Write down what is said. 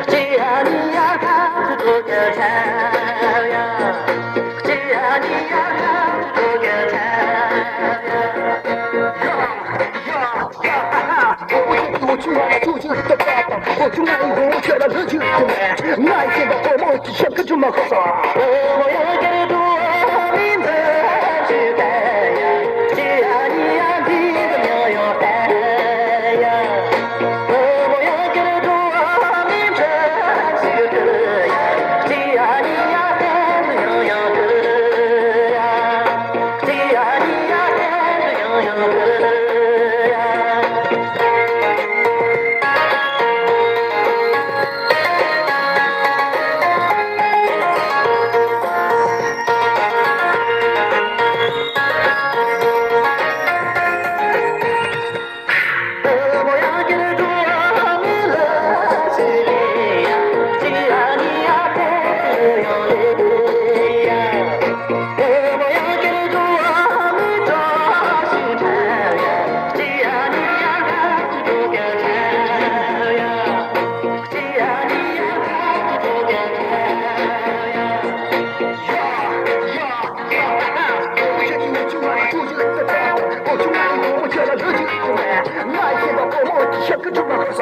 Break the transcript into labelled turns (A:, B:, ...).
A: 只要你要他是多个唱呀，只要你要他是多个唱我就爱住进的爸爸，我就爱我却来热情的爱，爱见到我梦只想跟着马克萨。我要给多名的去看呀，只要你要听的没有烦呀。我要给多名的去看呀，只要你要看的没有歌呀，只要你要看的没有歌呀。我就爱我，我叫他热情的爱，爱见到我，我想跟着马克萨。